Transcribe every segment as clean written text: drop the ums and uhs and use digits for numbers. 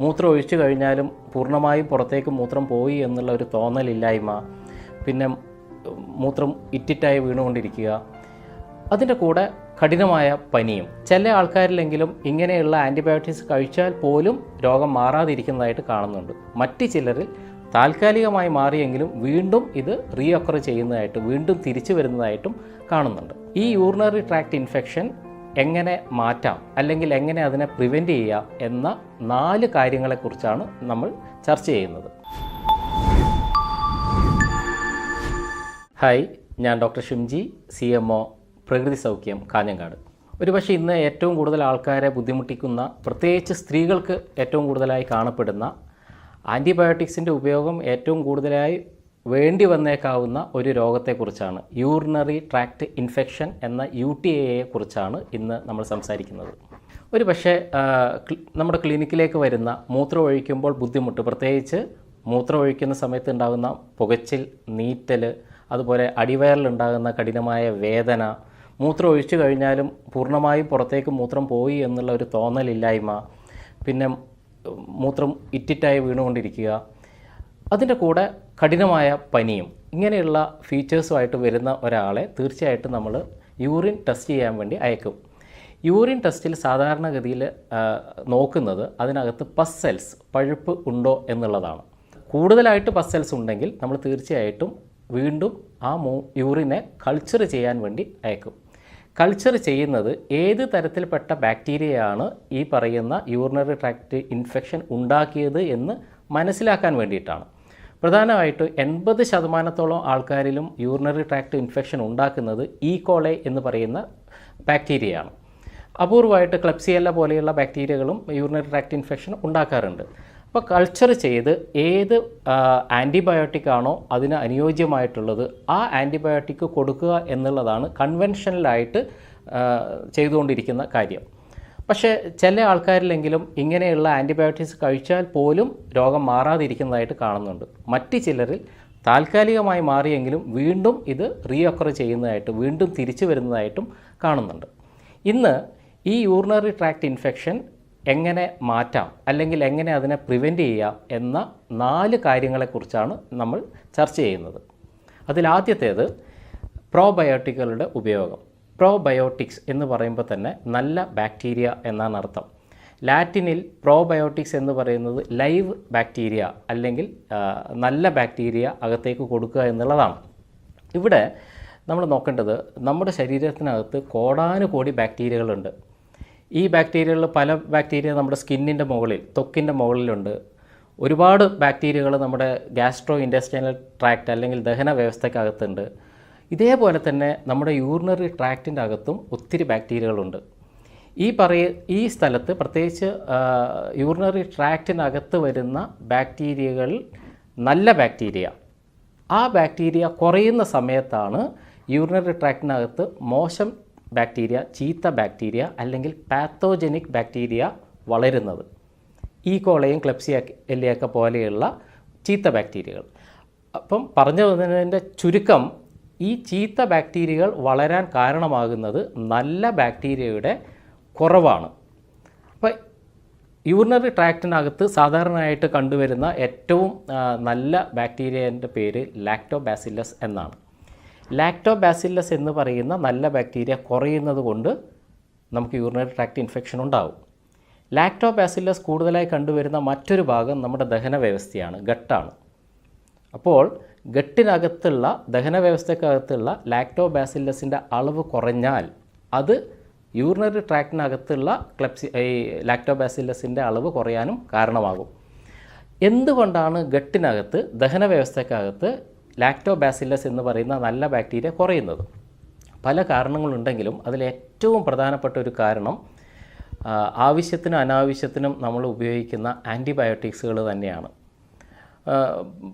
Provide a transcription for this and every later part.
മൂത്രം ഒഴിച്ചു കഴിഞ്ഞാലും പൂർണ്ണമായും പുറത്തേക്ക് മൂത്രം പോയി എന്നുള്ള ഒരു തോന്നലില്ലായ്മ, പിന്നെ മൂത്രം ഇറ്റിറ്റായി വീണുകൊണ്ടിരിക്കുക, അതിൻ്റെ കൂടെ കഠിനമായ പനിയും. ചില ആൾക്കാരിലെങ്കിലും ഇങ്ങനെയുള്ള ആൻറ്റിബയോട്ടിക്സ് കഴിച്ചാൽ പോലും രോഗം മാറാതിരിക്കുന്നതായിട്ട് കാണുന്നുണ്ട്. മറ്റ് ചിലരിൽ താൽക്കാലികമായി മാറിയെങ്കിലും വീണ്ടും ഇത് റീഒക്കർ ചെയ്യുന്നതായിട്ട്, വീണ്ടും തിരിച്ചു വരുന്നതായിട്ടും കാണുന്നുണ്ട്. ഈ യൂറിനറി ട്രാക്ട് ഇൻഫെക്ഷൻ എങ്ങനെ മാറ്റാം, അല്ലെങ്കിൽ എങ്ങനെ അതിനെ പ്രിവെൻറ്റ് ചെയ്യാം എന്ന 4 കാര്യങ്ങളെക്കുറിച്ചാണ് നമ്മൾ ചർച്ച ചെയ്യുന്നത്. ഹായ്, ഞാൻ ഡോക്ടർ ഷിംജി, CMO, പ്രകൃതി സൗഖ്യം, കാഞ്ഞങ്ങാട്. ഒരുപക്ഷെ ഇന്ന് ഏറ്റവും കൂടുതൽ ആൾക്കാരെ ബുദ്ധിമുട്ടിക്കുന്ന, പ്രത്യേകിച്ച് സ്ത്രീകൾക്ക് ഏറ്റവും കൂടുതലായി കാണപ്പെടുന്ന ആൻറ്റിബയോട്ടിക്സിൻ്റെ ഉപയോഗം ഏറ്റവും കൂടുതലായി വേണ്ടി വന്നേക്കാവുന്ന ഒരു രോഗത്തെക്കുറിച്ചാണ്, യൂറിനറി ട്രാക്ട് ഇൻഫെക്ഷൻ എന്ന UTIയെ കുറിച്ചാണ് ഇന്ന് നമ്മൾ സംസാരിക്കുന്നത്. ഒരു പക്ഷേ നമ്മുടെ ക്ലിനിക്കിലേക്ക് വരുന്ന മൂത്രം ഒഴിക്കുമ്പോൾ ബുദ്ധിമുട്ട്, പ്രത്യേകിച്ച് മൂത്രം ഒഴിക്കുന്ന സമയത്ത് ഉണ്ടാകുന്ന പുകച്ചിൽ, നീറ്റൽ, അതുപോലെ അടിവയറിലുണ്ടാകുന്ന കഠിനമായ വേദന, മൂത്രം ഒഴിച്ചു കഴിഞ്ഞാലും പൂർണ്ണമായും പുറത്തേക്ക് മൂത്രം പോയി എന്നുള്ള ഒരു തോന്നലില്ലായ്മ, പിന്നെ മൂത്രം ഇറ്റിറ്റായി വീണുകൊണ്ടിരിക്കുക, അതിൻ്റെ കൂടെ കഠിനമായ പനിയും, ഇങ്ങനെയുള്ള ഫീച്ചേഴ്സുമായിട്ട് വരുന്ന ഒരാളെ തീർച്ചയായിട്ടും നമ്മൾ യൂറിൻ ടെസ്റ്റ് ചെയ്യാൻ വേണ്ടി അയക്കും. യൂറിൻ ടെസ്റ്റിൽ സാധാരണഗതിയിൽ നോക്കുന്നത് അതിനകത്ത് പസ് സെൽസ്, പഴുപ്പ് ഉണ്ടോ എന്നുള്ളതാണ്. കൂടുതലായിട്ട് പസ് സെൽസ് ഉണ്ടെങ്കിൽ നമ്മൾ തീർച്ചയായിട്ടും വീണ്ടും ആ യൂറിനെ കൾച്ചർ ചെയ്യാൻ വേണ്ടി അയക്കും. കൾച്ചർ ചെയ്യുന്നത് ഏത് തരത്തിൽപ്പെട്ട ബാക്ടീരിയയാണ് ഈ പറയുന്ന യൂറിനറി ട്രാക്ട് ഇൻഫെക്ഷൻ ഉണ്ടാക്കിയത് എന്ന് മനസ്സിലാക്കാൻ വേണ്ടിയിട്ടാണ്. പ്രധാനമായിട്ട് 80% ആൾക്കാരിലും യൂറിനറി ട്രാക്ട് ഇൻഫെക്ഷൻ ഉണ്ടാക്കുന്നത് കോളൈ എന്ന് പറയുന്ന ബാക്ടീരിയയാണ്. അപൂർവമായിട്ട് ക്ലെപ്സിയെല്ല പോലെയുള്ള ബാക്ടീരിയകളും യൂറിനറി ട്രാക്ട് ഇൻഫെക്ഷൻ ഉണ്ടാക്കാറുണ്ട്. അപ്പോൾ കൾച്ചർ ചെയ്ത് ഏത് ആൻറ്റിബയോട്ടിക് ആണോ അതിന് അനുയോജ്യമായിട്ടുള്ളത് ആ ആൻറ്റിബയോട്ടിക് കൊടുക്കുക എന്നുള്ളതാണ് കൺവെൻഷനലായിട്ട് ചെയ്തുകൊണ്ടിരിക്കുന്ന കാര്യം. പക്ഷേ ചില ആൾക്കാരിലെങ്കിലും ഇങ്ങനെയുള്ള ആൻറ്റിബയോട്ടിക്സ് കഴിച്ചാൽ പോലും രോഗം മാറാതിരിക്കുന്നതായിട്ട് കാണുന്നുണ്ട്. മറ്റ് ചിലരിൽ താൽക്കാലികമായി മാറിയെങ്കിലും വീണ്ടും ഇത് റീഒക്കർ ചെയ്യുന്നതായിട്ട്, വീണ്ടും തിരിച്ചു വരുന്നതായിട്ടും കാണുന്നുണ്ട്. ഇന്ന് ഈ യൂറിനറി ട്രാക്ട് ഇൻഫെക്ഷൻ എങ്ങനെ മാറ്റാം, അല്ലെങ്കിൽ എങ്ങനെ അതിനെ പ്രിവെൻറ്റ് ചെയ്യാം എന്ന 4 കാര്യങ്ങളെക്കുറിച്ചാണ് നമ്മൾ ചർച്ച ചെയ്യുന്നത്. അതിലാദ്യത്തേത് പ്രോബയോട്ടിക്കുകളുടെ ഉപയോഗം. പ്രോബയോട്ടിക്സ് എന്ന് പറയുമ്പോൾ തന്നെ നല്ല ബാക്ടീരിയ എന്നാണ് അർത്ഥം. ലാറ്റിനിൽ പ്രോബയോട്ടിക്സ് എന്ന് പറയുന്നത് ലൈവ് ബാക്ടീരിയ, അല്ലെങ്കിൽ നല്ല ബാക്ടീരിയ അകത്തേക്ക് കൊടുക്കുക എന്നുള്ളതാണ്. ഇവിടെ നമ്മൾ നോക്കേണ്ടത്, നമ്മുടെ ശരീരത്തിനകത്ത് കോടാനുകോടി ബാക്ടീരിയകളുണ്ട്. ഈ ബാക്ടീരിയകളിൽ പല ബാക്ടീരിയ നമ്മുടെ സ്കിന്നിൻ്റെ മുകളിൽ, ത്വക്കിൻ്റെ മുകളിലുണ്ട്. ഒരുപാട് ബാക്ടീരിയകൾ നമ്മുടെ ഗാസ്ട്രോ ഇൻറ്റെസ്റ്റൈനൽ ട്രാക്റ്റ് അല്ലെങ്കിൽ ദഹന വ്യവസ്ഥയ്ക്കകത്തുണ്ട്. ഇതേപോലെ തന്നെ നമ്മുടെ യൂറിനറി ട്രാക്റ്റിൻ്റെ അകത്തും ഒത്തിരി ബാക്ടീരിയകളുണ്ട്. ഈ സ്ഥലത്ത് പ്രത്യേകിച്ച് യൂറിനറി ട്രാക്റ്റിനകത്ത് വരുന്ന ബാക്ടീരിയകൾ നല്ല ബാക്ടീരിയ, ആ ബാക്ടീരിയ കുറയുന്ന സമയത്താണ് യൂറിനറി ട്രാക്റ്റിനകത്ത് മോശം ബാക്ടീരിയ, ചീത്ത ബാക്ടീരിയ അല്ലെങ്കിൽ പാത്തോജനിക് ബാക്ടീരിയ വളരുന്നത്. കോളയും ക്ലെപ്സിയെല്ലയൊക്കെ പോലെയുള്ള ചീത്ത ബാക്ടീരിയകൾ. അപ്പം പറഞ്ഞു വന്നതിൻ്റെ ചുരുക്കം, ഈ ചീത്ത ബാക്ടീരിയകൾ വളരാൻ കാരണമാകുന്നത് നല്ല ബാക്ടീരിയയുടെ കുറവാണ്. അപ്പോൾ യൂറിനറി ട്രാക്റ്റിനകത്ത് സാധാരണയായിട്ട് കണ്ടുവരുന്ന ഏറ്റവും നല്ല ബാക്ടീരിയൻ്റെ പേര് ലാക്ടോബാസില്ലസ് എന്നാണ്. ലാക്ടോബാസില്ലസ് എന്ന് പറയുന്ന നല്ല ബാക്ടീരിയ കുറയുന്നത് കൊണ്ട് നമുക്ക് യൂറിനറി ട്രാക്ട് ഇൻഫെക്ഷൻ ഉണ്ടാവും. ലാക്ടോബാസില്ലസ് കൂടുതലായി കണ്ടുവരുന്ന മറ്റൊരു ഭാഗം നമ്മുടെ ദഹന വ്യവസ്ഥയാണ്, ഗട്ടാണ്. അപ്പോൾ ഗട്ടിനകത്തുള്ള, ദഹന വ്യവസ്ഥക്കകത്തുള്ള ലാക്ടോബാസില്ലസിൻ്റെ അളവ് കുറഞ്ഞാൽ അത് യൂറിനറി ട്രാക്റ്റിനകത്തുള്ള ലാക്ടോബാസില്ലസിൻ്റെ അളവ് കുറയാനും കാരണമാകും. എന്തുകൊണ്ടാണ് ഗട്ടിനകത്ത്, ദഹന വ്യവസ്ഥക്കകത്ത് ലാക്ടോബാസില്ലസ് എന്ന് പറയുന്ന നല്ല ബാക്ടീരിയ കുറയുന്നത്? പല കാരണങ്ങളുണ്ടെങ്കിലും അതിലേറ്റവും പ്രധാനപ്പെട്ട ഒരു കാരണം ആവശ്യത്തിനും അനാവശ്യത്തിനും നമ്മൾ ഉപയോഗിക്കുന്ന ആൻറ്റിബയോട്ടിക്സുകൾ തന്നെയാണ്.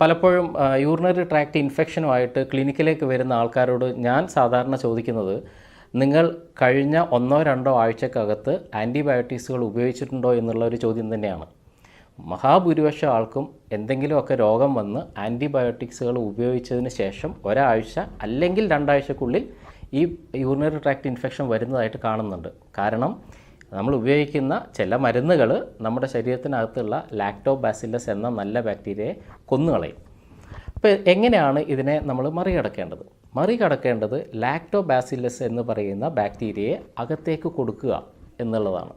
പലപ്പോഴും യൂറിനറി ട്രാക്ട് ഇൻഫെക്ഷനുമായിട്ട് ക്ലിനിക്കിലേക്ക് വരുന്ന ആൾക്കാരോട് ഞാൻ സാധാരണ ചോദിക്കുന്നത്, നിങ്ങൾ കഴിഞ്ഞ 1-2 ആഴ്ചക്കകത്ത് ആൻറ്റിബയോട്ടിക്സുകൾ ഉപയോഗിച്ചിട്ടുണ്ടോ എന്നുള്ള ഒരു ചോദ്യം തന്നെയാണ്. മഹാഭൂരിപക്ഷം ആൾക്കും എന്തെങ്കിലുമൊക്കെ രോഗം വന്ന് ആൻറ്റിബയോട്ടിക്സുകൾ ഉപയോഗിച്ചതിന് ശേഷം ഒരാഴ്ച അല്ലെങ്കിൽ 2 ആഴ്ചക്കുള്ളിൽ ഈ യൂറിനറി ട്രാക്ട് ഇൻഫെക്ഷൻ വരുന്നതായിട്ട് കാണുന്നുണ്ട്. കാരണം നമ്മൾ ഉപയോഗിക്കുന്ന ചില മരുന്നുകൾ നമ്മുടെ ശരീരത്തിനകത്തുള്ള ലാക്ടോബാസില്ലസ് എന്ന നല്ല ബാക്ടീരിയയെ കൊന്നുകളയും. അപ്പോൾ എങ്ങനെയാണ് ഇതിനെ നമ്മൾ മറികടക്കേണ്ടത് ലാക്ടോബാസില്ലസ് എന്ന് പറയുന്ന ബാക്ടീരിയയെ അകത്തേക്ക് കൊടുക്കുക എന്നുള്ളതാണ്.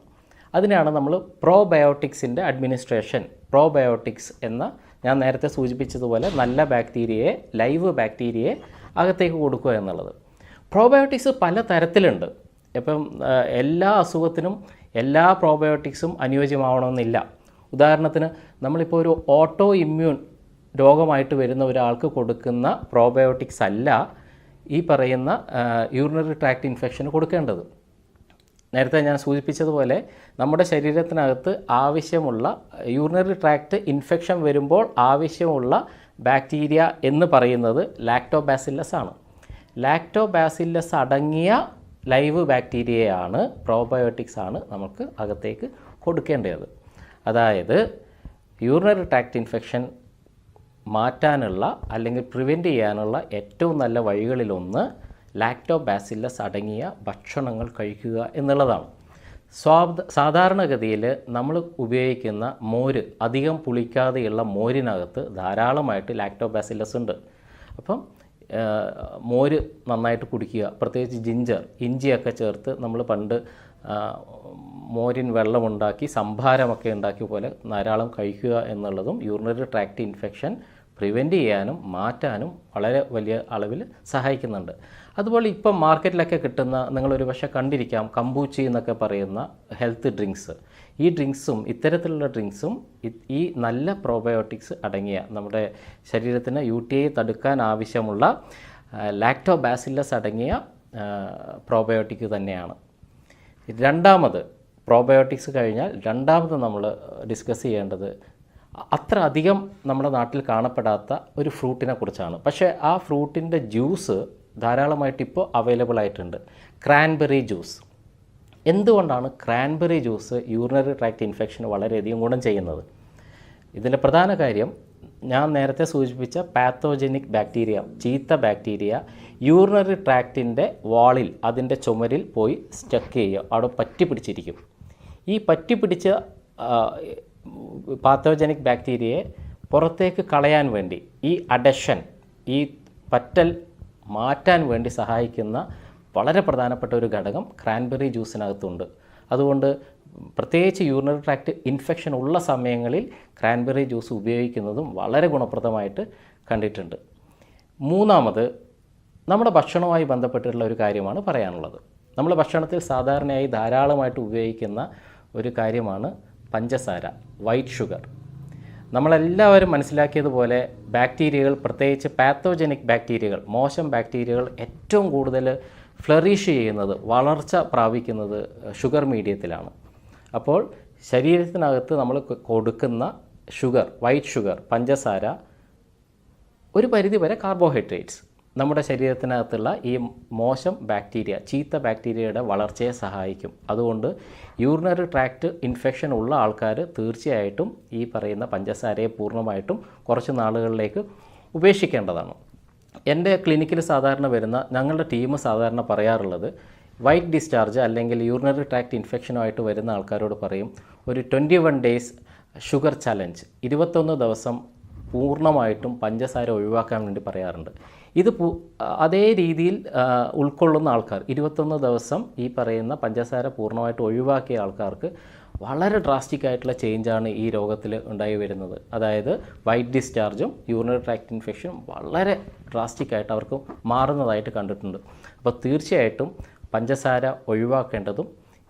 അതിനാണ് നമ്മൾ പ്രോബയോട്ടിക്സിൻ്റെ അഡ്മിനിസ്ട്രേഷൻ. പ്രോബയോട്ടിക്സ് എന്ന ഞാൻ നേരത്തെ സൂചിപ്പിച്ചതുപോലെ നല്ല ബാക്ടീരിയയെ, ലൈവ് ബാക്ടീരിയയെ അകത്തേക്ക് കൊടുക്കുക എന്നുള്ളത്. പ്രോബയോട്ടിക്സ് പല തരത്തിലുണ്ട്. ഇപ്പം എല്ലാ അസുഖത്തിനും എല്ലാ പ്രോബയോട്ടിക്സും അനുയോജ്യമാവണമെന്നില്ല. ഉദാഹരണത്തിന് നമ്മളിപ്പോൾ ഒരു ഓട്ടോ ഇമ്മ്യൂൺ രോഗമായിട്ട് വരുന്ന ഒരാൾക്ക് കൊടുക്കുന്ന പ്രോബയോട്ടിക്സ് അല്ല ഈ പറയുന്ന യൂറിനറി ട്രാക്ട് ഇൻഫെക്ഷന് കൊടുക്കേണ്ടത്. നേരത്തെ ഞാൻ സൂചിപ്പിച്ചതുപോലെ നമ്മുടെ ശരീരത്തിനകത്ത് ആവശ്യമുള്ള യൂറിനറി ട്രാക്ട് ഇൻഫെക്ഷൻ വരുമ്പോൾ ആവശ്യമുള്ള ബാക്ടീരിയ എന്ന് പറയുന്നത് ലാക്ടോബാസില്ലസ് ആണ്. ലാക്ടോബാസില്ലസ് അടങ്ങിയ ലൈവ് ബാക്ടീരിയയാണ്, പ്രോബയോട്ടിക്സ് ആണ് നമുക്ക് അകത്തേക്ക് കൊടുക്കേണ്ടത്. അതായത് യൂറിനറി ട്രാക്ട് ഇൻഫെക്ഷൻ മാറ്റാനുള്ള അല്ലെങ്കിൽ പ്രിവെൻറ്റ് ചെയ്യാനുള്ള ഏറ്റവും നല്ല വഴികളിലൊന്ന് ലാക്ടോബാസില്ലസ് അടങ്ങിയ ഭക്ഷണങ്ങൾ കഴിക്കുക എന്നുള്ളതാണ്. സാധാരണഗതിയിൽ നമ്മൾ ഉപയോഗിക്കുന്ന മോര്, അധികം പുളിക്കാതെയുള്ള മോരിനകത്ത് ധാരാളമായിട്ട് ലാക്ടോബാസില്ലസ് ഉണ്ട്. അപ്പം മോര് നന്നായിട്ട് കുടിക്കുക. പ്രത്യേകിച്ച് ജിഞ്ചർ, ഇഞ്ചിയൊക്കെ ചേർത്ത് നമ്മൾ പണ്ട് മോരിൻ വെള്ളമുണ്ടാക്കി സംഭാരമൊക്കെ ഉണ്ടാക്കിയ പോലെ ധാരാളം കഴിക്കുക എന്നുള്ളതും യൂറിനറി ട്രാക്ട് ഇൻഫെക്ഷൻ പ്രിവെൻറ്റ് ചെയ്യാനും മാറ്റാനും വളരെ വലിയ അളവിൽ സഹായിക്കുന്നുണ്ട്. അതുപോലെ ഇപ്പം മാർക്കറ്റിലൊക്കെ കിട്ടുന്ന, നിങ്ങളൊരു പക്ഷേ കണ്ടിരിക്കാം, കമ്പൂച്ചി എന്നൊക്കെ പറയുന്ന ഹെൽത്ത് ഡ്രിങ്ക്സ്. ഈ ഡ്രിങ്ക്സും ഇത്തരത്തിലുള്ള ഡ്രിങ്ക്സും ഈ നല്ല പ്രോബയോട്ടിക്സ് അടങ്ങിയ, നമ്മുടെ ശരീരത്തിന് UTI തടുക്കാൻ ആവശ്യമുള്ള ലാക്ടോബാസില്ലസ് അടങ്ങിയ പ്രോബയോട്ടിക് തന്നെയാണ്. രണ്ടാമത്, പ്രോബയോട്ടിക്സ് കഴിഞ്ഞാൽ രണ്ടാമത് നമ്മൾ ഡിസ്കസ് ചെയ്യേണ്ടത് അത്ര അധികം നമ്മുടെ നാട്ടിൽ കാണപ്പെടാത്ത ഒരു ഫ്രൂട്ടിനെ കുറിച്ചാണ്. പക്ഷേ ആ ഫ്രൂട്ടിൻ്റെ ജ്യൂസ് ധാരാളമായിട്ട് ഇപ്പോൾ അവൈലബിൾ ആയിട്ടുണ്ട്. Cranberry juice. എന്തുകൊണ്ടാണ് ക്രാൻബെറി ജ്യൂസ് യൂറിനറി ട്രാക്ട് ഇൻഫെക്ഷന് വളരെയധികം ഗുണം ചെയ്യുന്നത്? ഇതിൻ്റെ പ്രധാന കാര്യം ഞാൻ നേരത്തെ സൂചിപ്പിച്ച പാത്തോജനിക് ബാക്ടീരിയ, ചീത്ത ബാക്ടീരിയ യൂറിനറി ട്രാക്റ്റിൻ്റെ വാളിൽ, അതിൻ്റെ ചുമരിൽ പോയി സ്റ്റക്ക് ചെയ്യുക, അവിടെ പറ്റി പിടിച്ചിരിക്കും. ഈ പറ്റി പിടിച്ച പാത്തോജനിക് ബാക്ടീരിയയെ പുറത്തേക്ക് കളയാൻ വേണ്ടി, ഈ അഡഷൻ, ഈ പറ്റൽ മാറ്റാൻ വേണ്ടി സഹായിക്കുന്ന വളരെ പ്രധാനപ്പെട്ട ഒരു ഘടകം ക്രാൻബെറി ജ്യൂസിനകത്തുണ്ട്. അതുകൊണ്ട് പ്രത്യേകിച്ച് യൂറിനറി ട്രാക്ട് ഇൻഫെക്ഷൻ ഉള്ള സമയങ്ങളിൽ ക്രാൻബെറി ജ്യൂസ് ഉപയോഗിക്കുന്നതും വളരെ ഗുണപ്രദമായിട്ട് കണ്ടിട്ടുണ്ട്. മൂന്നാമത്, നമ്മുടെ ഭക്ഷണവുമായി ബന്ധപ്പെട്ടിട്ടുള്ള ഒരു കാര്യമാണ് പറയാനുള്ളത്. നമ്മൾ ഭക്ഷണത്തിൽ സാധാരണയായി ധാരാളമായിട്ട് ഉപയോഗിക്കുന്ന ഒരു കാര്യമാണ് പഞ്ചസാര, വൈറ്റ് ഷുഗർ. നമ്മളെല്ലാവരും മനസ്സിലാക്കിയതുപോലെ ബാക്ടീരിയകൾ, പ്രത്യേകിച്ച് പാത്തോജനിക് ബാക്ടീരിയകൾ, മോശം ബാക്ടീരിയകൾ ഏറ്റവും കൂടുതൽ ഫ്ലറിഷ് ചെയ്യുന്നത്, വളർച്ച പ്രാപിക്കുന്നത് ഷുഗർ മീഡിയത്തിലാണ്. അപ്പോൾ ശരീരത്തിനകത്ത് നമ്മൾ കൊടുക്കുന്ന ഷുഗർ, വൈറ്റ് ഷുഗർ, പഞ്ചസാര, ഒരു പരിധിവരെ കാർബോഹൈഡ്രേറ്റ്സ് നമ്മുടെ ശരീരത്തിനകത്തുള്ള ഈ മോശം ബാക്ടീരിയ, ചീത്ത ബാക്ടീരിയയുടെ വളർച്ചയെ സഹായിക്കും. അതുകൊണ്ട് യൂറിനറി ട്രാക്ട് ഇൻഫെക്ഷൻ ഉള്ള ആൾക്കാർ തീർച്ചയായിട്ടും ഈ പറയുന്ന പഞ്ചസാരയെ പൂർണ്ണമായിട്ടും കുറച്ച് നാളുകളിലേക്ക് ഉപേക്ഷിക്കേണ്ടതാണ്. എൻ്റെ ക്ലിനിക്കിൽ സാധാരണ വരുന്ന, ഞങ്ങളുടെ ടീം സാധാരണ പറയാറുള്ളത്, വൈറ്റ് ഡിസ്ചാർജ് അല്ലെങ്കിൽ യൂറിനറി ട്രാക്ട് ഇൻഫെക്ഷനുമായിട്ട് വരുന്ന ആൾക്കാരോട് പറയും, ഒരു 21 ഡേയ്സ് ഷുഗർ ചലഞ്ച്, 21 ദിവസം പൂർണ്ണമായിട്ടും പഞ്ചസാര ഒഴിവാക്കാൻ വേണ്ടി പറയാറുണ്ട്. ഇത് അതേ രീതിയിൽ ഉൾക്കൊള്ളുന്ന ആൾക്കാർ, 21 ദിവസം ഈ പറയുന്ന പഞ്ചസാര പൂർണ്ണമായിട്ട് ഒഴിവാക്കിയ ആൾക്കാർക്ക് വളരെ ഡ്രാസ്റ്റിക് ആയിട്ടുള്ള ചേഞ്ചാണ് ഈ രോഗത്തിൽ ഉണ്ടായി വരുന്നത്. അതായത് വൈറ്റ് ഡിസ്ചാർജും യൂറിനറി ട്രാക്ട് ഇൻഫെക്ഷനും വളരെ ഡ്രാസ്റ്റിക് ആയിട്ട് അവർക്ക് മാറുന്നതായിട്ട് കണ്ടിട്ടുണ്ട്. അപ്പോൾ തീർച്ചയായിട്ടും പഞ്ചസാര ഒഴിവാക്കേണ്ടതും,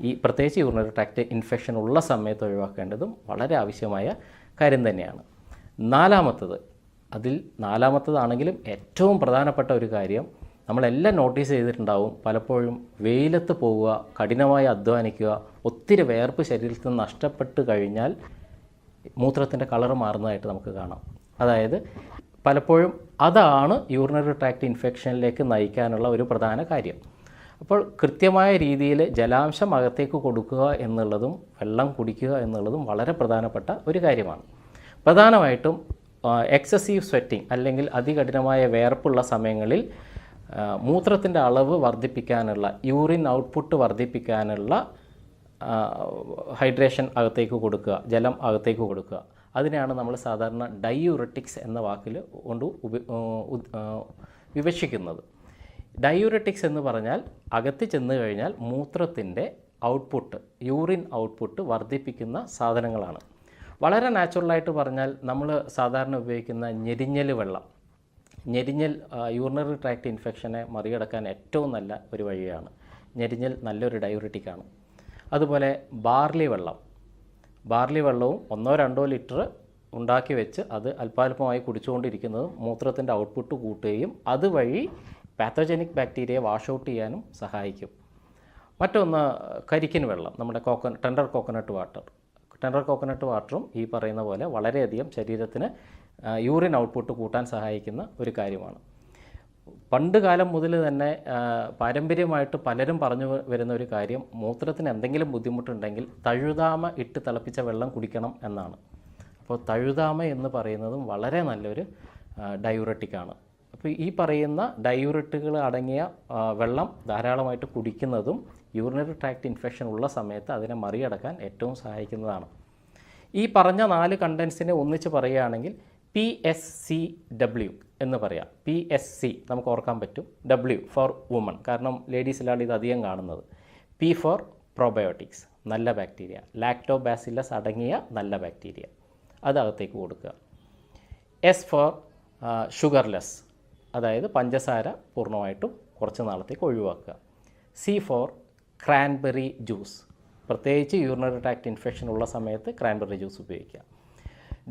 ഈ പ്രത്യേകിച്ച് യൂറിനറി ട്രാക്ട് ഇൻഫെക്ഷൻ ഉള്ള സമയത്ത് ഒഴിവാക്കേണ്ടതും വളരെ ആവശ്യമായ കാര്യം തന്നെയാണ്. നാലാമത്തതാണെങ്കിലും ഏറ്റവും പ്രധാനപ്പെട്ട ഒരു കാര്യം, നമ്മളെല്ലാം നോട്ടീസ് ചെയ്തിട്ടുണ്ടാവും, പലപ്പോഴും വെയിലത്ത് പോവുക, കഠിനമായി അധ്വാനിക്കുക, ഒത്തിരി വേർപ്പ് ശരീരത്തിൽ നിന്ന് നഷ്ടപ്പെട്ട് കഴിഞ്ഞാൽ മൂത്രത്തിൻ്റെ കളർ മാറുന്നതായിട്ട് നമുക്ക് കാണാം. അതായത് പലപ്പോഴും അതാണ് യൂറിനറി ട്രാക്ട് ഇൻഫെക്ഷനിലേക്ക് നയിക്കാനുള്ള ഒരു പ്രധാന കാര്യം. അപ്പോൾ കൃത്യമായ രീതിയിൽ ജലാംശം അകത്തേക്ക് കൊടുക്കുക എന്നുള്ളതും വെള്ളം കുടിക്കുക എന്നുള്ളതും വളരെ പ്രധാനപ്പെട്ട ഒരു കാര്യമാണ്. പ്രധാനമായിട്ടും എക്സസീവ് സ്വെറ്റിംഗ് അല്ലെങ്കിൽ അതികഠിനമായ വേർപ്പുള്ള സമയങ്ങളിൽ മൂത്രത്തിൻ്റെ അളവ് വർദ്ധിപ്പിക്കാനുള്ള, യൂറിൻ ഔട്ട്പുട്ട് വർദ്ധിപ്പിക്കാനുള്ള ഹൈഡ്രേഷൻ അകത്തേക്ക് കൊടുക്കുക, ജലം അകത്തേക്ക് കൊടുക്കുക. അതിനെയാണ് നമ്മൾ സാധാരണ ഡയൂററ്റിക്സ് എന്ന വാക്കിൽ കൊണ്ട് വിവക്ഷിക്കുന്നത്. ഡയൂററ്റിക്സ് എന്ന് പറഞ്ഞാൽ അകത്ത് ചെന്ന് കഴിഞ്ഞാൽ മൂത്രത്തിൻ്റെ ഔട്ട്പുട്ട്, യൂറിൻ ഔട്ട്പുട്ട് വർദ്ധിപ്പിക്കുന്ന സാധനങ്ങളാണ്. വളരെ നാച്ചുറലായിട്ട് പറഞ്ഞാൽ നമ്മൾ സാധാരണ ഉപയോഗിക്കുന്ന ഞെരിഞ്ഞൽ വെള്ളം, ഞെരിഞ്ഞൽ യൂറിനറി ട്രാക്റ്റ് ഇൻഫെക്ഷനെ മറികടക്കാൻ ഏറ്റവും നല്ല ഒരു വഴിയാണ്. ഞെരിഞ്ഞൽ നല്ലൊരു ഡയൂററ്റിക്കാണ്. അതുപോലെ ബാർലി വെള്ളവും 1-2 ലിറ്റർ ഉണ്ടാക്കി വെച്ച് അത് അല്പാൽപമായി കുടിച്ചുകൊണ്ടിരിക്കുന്നതും മൂത്രത്തിൻ്റെ ഔട്ട്പുട്ട് കൂട്ടുകയും അതുവഴി പാത്തോജനിക് ബാക്ടീരിയയെ വാഷ് ഔട്ട് ചെയ്യാനും സഹായിക്കും. മറ്റൊന്ന് കരിക്കിൻ വെള്ളം, നമ്മുടെ ടെൻഡർ കോക്കനട്ട് വാട്ടറും ഈ പറയുന്ന പോലെ വളരെയധികം ശരീരത്തിന് യൂറിൻ ഔട്ട്പുട്ട് കൂട്ടാൻ സഹായിക്കുന്ന ഒരു കാര്യമാണ്. പണ്ട് കാലം മുതൽ തന്നെ പാരമ്പര്യമായിട്ട് പലരും പറഞ്ഞു വരുന്ന ഒരു കാര്യം, മൂത്രത്തിന് എന്തെങ്കിലും ബുദ്ധിമുട്ടുണ്ടെങ്കിൽ തഴുതാമ ഇട്ട് തിളപ്പിച്ച വെള്ളം കുടിക്കണം എന്നാണ്. അപ്പോൾ തഴുതാമ എന്ന് പറയുന്നതും വളരെ നല്ലൊരു ഡയൂററ്റിക്കാണ്. അപ്പോൾ ഈ പറയുന്ന ഡയൂററ്റുകൾ അടങ്ങിയ വെള്ളം ധാരാളമായിട്ട് കുടിക്കുന്നതും യൂറിനറി ട്രാക്റ്റ് ഇൻഫെക്ഷൻ ഉള്ള സമയത്ത് അതിനെ മറികടക്കാൻ ഏറ്റവും സഹായിക്കുന്നതാണ്. ഈ പറഞ്ഞ 4 കണ്ടൻസിനെ ഒന്നിച്ച് പറയുകയാണെങ്കിൽ PSCW എന്ന് പറയാം. PSC നമുക്ക് ഓർക്കാൻ പറ്റും. W ഫോർ വുമൺ, കാരണം ലേഡീസിലാണ് ഇത് അധികം കാണുന്നത്. P ഫോർ പ്രോബയോട്ടിക്സ്, നല്ല ബാക്ടീരിയ, ലാക്ടോബാസില്ലസ് അടങ്ങിയ നല്ല ബാക്ടീരിയ, അത് അകത്തേക്ക് കൊടുക്കുക. S ഫോർ ഷുഗർലെസ്, അതായത് പഞ്ചസാര പൂർണ്ണമായിട്ടും കുറച്ച് നാളത്തേക്ക് ഒഴിവാക്കുക. C ഫോർ ക്രാൻബെറി ജ്യൂസ്, പ്രത്യേകിച്ച് യൂറിനറി ട്രാക്റ്റ് ഇൻഫെക്ഷൻ ഉള്ള സമയത്ത് ക്രാൻബെറി ജ്യൂസ് ഉപയോഗിക്കുക.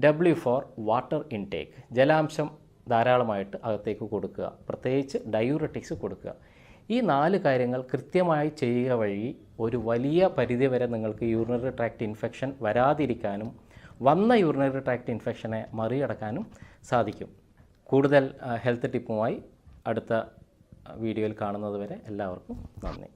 W ഫോർ വാട്ടർ ഇൻടേക്ക്, ജലാംശം ധാരാളമായിട്ട് അകത്തേക്ക് കൊടുക്കുക, പ്രത്യേകിച്ച് ഡയൂററ്റിക്സ് കൊടുക്കുക. ഈ 4 കാര്യങ്ങൾ കൃത്യമായി ചെയ്യുക വഴി ഒരു വലിയ പരിധിവരെ നിങ്ങൾക്ക് യൂറിനറി ട്രാക്റ്റ് ഇൻഫെക്ഷൻ വരാതിരിക്കാനും വന്ന യൂറിനറി ട്രാക്റ്റ് ഇൻഫെക്ഷനെ മറികടക്കാനും സാധിക്കും. കൂടുതൽ ഹെൽത്ത് ടിപ്പുമായി അടുത്ത വീഡിയോയിൽ കാണുന്നത് വരെ എല്ലാവർക്കും നന്ദി.